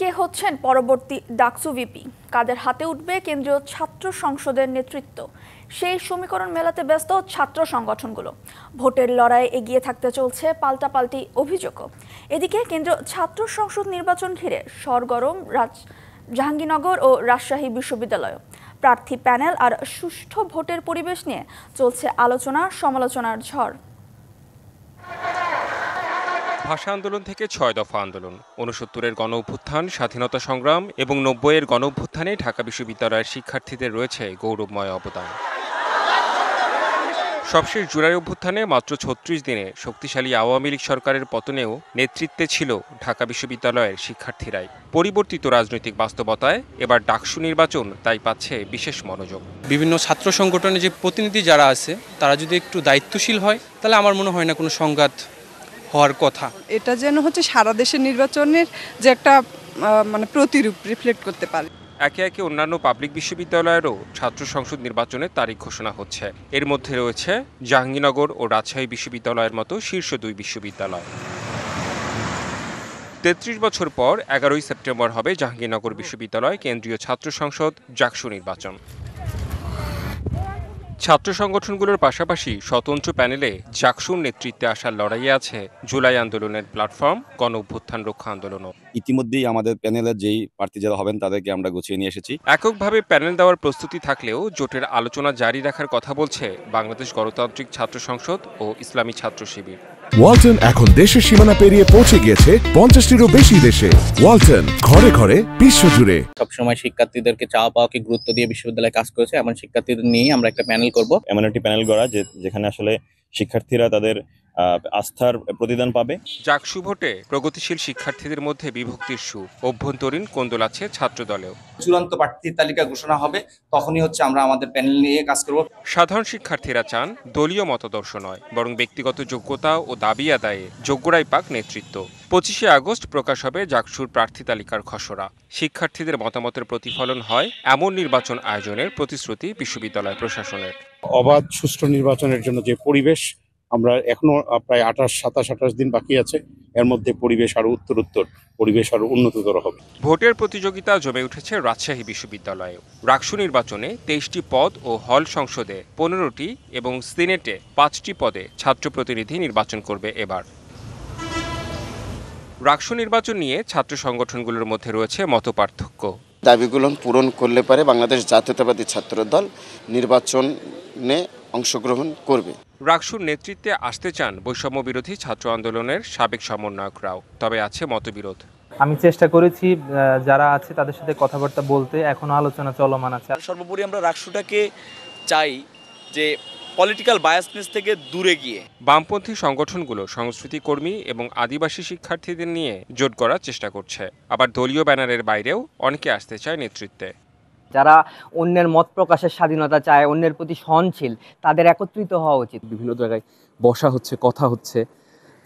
কে হচ্ছেন পরবর্তী ডাকসু ভিপি? কাদের হাতে উঠবে কেন্দ্রীয় ছাত্র সংসদের নেতৃত্ব? সেই সমীকরণ মেলাতে ব্যস্ত ছাত্র সংগঠনগুলো। ভোটের লড়াইয়ে এগিয়ে থাকতে চলছে পাল্টাপাল্টি অভিযোগও। এদিকে কেন্দ্রীয় ছাত্র সংসদ নির্বাচন ঘিরে সরগরম জাহাঙ্গীরনগর ও রাজশাহী বিশ্ববিদ্যালয়। প্রার্থী প্যানেল আর সুষ্ঠু ভোটের পরিবেশ নিয়ে চলছে আলোচনা সমালোচনার ঝড়। ভাষা আন্দোলন থেকে ৬ দফা আন্দোলন, ৬৯-এর গণ অভ্যুত্থান, স্বাধীনতা সংগ্রাম এবং ৯০-এর গণ অভ্যুত্থানে ঢাকা বিশ্ববিদ্যালয়ের শিক্ষার্থীদের রয়েছে গৌরবময় অবদান। সবশেষ জুলাই অভ্যুত্থানে মাত্র ৩৬ দিনে শক্তিশালী আওয়ামী লীগ সরকারের পতনেও নেতৃত্বে ছিল ঢাকা বিশ্ববিদ্যালয়ের শিক্ষার্থীরাই। পরিবর্তিত রাজনৈতিক বাস্তবতায় এবার ডাকসু নির্বাচন তাই পাচ্ছে বিশেষ মনোযোগ। বিভিন্ন ছাত্র সংগঠনের যে প্রতিনিধি যারা আছে তারা যদি একটু দায়িত্বশীল হয় তাহলে আমার মনে হয় না কোনো সংঘাত হওয়ার কথা। এটা যেন হচ্ছে সারা দেশের নির্বাচনের যে একটা প্রতিরূপ রিফ্লেক্ট করতে পারে। একে একে অন্যান্য পাবলিক বিশ্ববিদ্যালয়েরও ছাত্র সংসদ নির্বাচনের তারিখ ঘোষণা হচ্ছে। এর মধ্যে রয়েছে জাহাঙ্গীরনগর ও রাজশাহী বিশ্ববিদ্যালয়ের মতো শীর্ষ ২ বিশ্ববিদ্যালয়। ৩৩ বছর পর ১১ই সেপ্টেম্বর হবে জাহাঙ্গীরনগর বিশ্ববিদ্যালয় কেন্দ্রীয় ছাত্র সংসদ ডাকসু নির্বাচন। ছাত্র সংগঠনগুলোর পাশাপাশি স্বতন্ত্র প্যানেলে ডাকসুর নেতৃত্বে আসার লড়াইয়ে আছে জুলাই আন্দোলনের প্ল্যাটফর্ম, গণ অভ্যুত্থান রক্ষা আন্দোলনও। ইতিমধ্যেই আমাদের প্যানেলের যেই প্রার্থী যারা হবেন তাদেরকে আমরা গুছিয়ে নিয়ে এসেছি। এককভাবে প্যানেল দেওয়ার প্রস্তুতি থাকলেও জোটের আলোচনা জারি রাখার কথা বলছে বাংলাদেশ গণতান্ত্রিক ছাত্র সংসদ ও ইসলামী ছাত্র শিবির। ওয়ালটন এখন দেশের সীমানা পেরিয়ে পৌঁছে গিয়েছে ৫০টিরও বেশি দেশে। ওয়ালটন, ঘরে ঘরে বিশ্বজুড়ে। সবসময় শিক্ষার্থীদেরকে চাওয়া পাওয়াকে গুরুত্ব দিয়ে বিশ্ববিদ্যালয়ে কাজ করেছে। এমন শিক্ষার্থীদের নিয়ে আমরা একটা প্যানেল করব। এমন একটি প্যানেল করা যেখানে আসলে শিক্ষার্থীরা তাদের আস্থার প্রতিদান পাবে। ডাকসু ভোটে প্রগতিশীল শিক্ষার্থীদের মধ্যে বিভক্তির সুর, অভ্যন্তরীণ কোন্দল আছে ছাত্র দলেও। চূড়ান্ত প্রার্থীর তালিকা ঘোষণা হবে, তখনই হচ্ছে আমরা আমাদের প্যানেল নিয়ে কাজ করব। সাধারণ শিক্ষার্থীরা চান দলীয় মতাদর্শ নয়, বরং ব্যক্তিগত যোগ্যতা ও দাবি আদায়ে যোগ্যরাই পাক নেতৃত্ব। ২৫শে আগস্ট প্রকাশ হবে ডাকসুর প্রার্থী তালিকার খসড়া। শিক্ষার্থীদের মতামতের প্রতিফলন হয় এমন নির্বাচন আয়োজনের প্রতিশ্রুতি বিশ্ববিদ্যালয় প্রশাসনের। অবাধ সুষ্ঠু নির্বাচনের জন্য যে পরিবেশ, আমরা এখনো প্রায় ২৭ দিন বাকি আছে, এর মধ্যে পরিবেশ আরো উত্তরোত্তর পরিবেশ আরো উন্নততর হবে। ভোটের প্রতিযোগিতা জমে উঠেছে রাজশাহী বিশ্ববিদ্যালয়েও। ডাকসু নির্বাচনে ২৩টি পদ ও হল সংসদে ১৫টি এবং সিনেটে ৫টি পদে ছাত্র প্রতিনিধি নির্বাচন করবে এবার। ডাকসু নির্বাচন নিয়ে ছাত্র সংগঠনগুলোর মধ্যে রয়েছে মতপার্থক্য। দাবিগুলো পূরণ করলে পারে বাংলাদেশ জাতীয়তাবাদী ছাত্র দল নির্বাচনে অংশগ্রহণ করবে। ডাকসুর নেতৃত্বে আসতে চান বৈষম্য বিরোধী ছাত্র আন্দোলনের সাবেক সমন্বয়করাও, তবে আছে মতবিরোধ। আমি চেষ্টা করেছি যারা আছে তাদের সাথে কথাবার্তা বলতে, এখনো আলোচনা চলমান আছে। সর্বোপরি আমরা ডাকসুটাকে চাই যে পলিটিক্যাল বায়াসনেস থেকে দূরে গিয়ে। বামপন্থী সংগঠনগুলো সংস্কৃতি কর্মী এবং আদিবাসী শিক্ষার্থীদের নিয়ে জোট করার চেষ্টা করছে। আবার দলীয় ব্যানারের বাইরেও অনেকে আসতে চায় নেতৃত্বে। যারা অন্যের মত প্রকাশের স্বাধীনতা চায়, অন্যের প্রতি সহনশীল, তাদের একত্রিত হওয়া উচিত। বিভিন্ন জায়গায় বসা হচ্ছে, কথা হচ্ছে,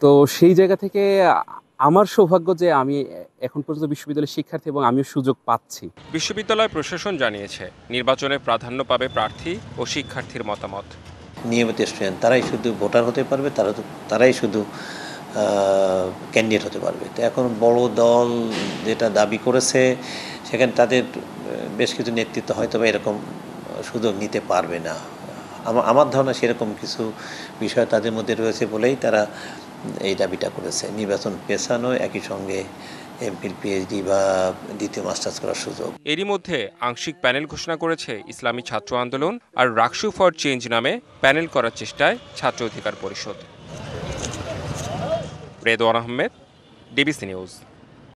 তো সেই জায়গা থেকে আমার সৌভাগ্য যে আমি এখন পর্যন্ত বিশ্ববিদ্যালয়ের শিক্ষার্থী এবং আমিও সুযোগ পাচ্ছি। বিশ্ববিদ্যালয় প্রশাসন জানিয়েছে নির্বাচনে প্রাধান্য পাবে প্রার্থী ও শিক্ষার্থীর মতামত। নিয়মিত স্টুডেন্ট তারাই শুধু ভোটার হতে পারবে, তারাই শুধু ক্যান্ডিডেট হতে পারবে। তো এখন বড় দল যেটা দাবি করেছে সেখানে তাদের বেশ কিছু নেতৃত্ব হয়তো বা এরকম সুযোগ নিতে পারবে না। আমার ধারণা সেরকম কিছু বিষয় তাদের মধ্যে রয়েছে বলেই তারা এই দাবিটা করেছে। নির্বাচন পেছানো, একই সঙ্গে এমফিল, পিএইচডি বা দ্বিতীয় মাস্টার্স করার সুযোগ। এরই মধ্যে আংশিক প্যানেল ঘোষণা করেছে ইসলামী ছাত্র আন্দোলন, আর ডাকসু ফর চেঞ্জ নামে প্যানেল করার চেষ্টায় ছাত্র অধিকার পরিষদ। Redwan Ahmed, DBC news.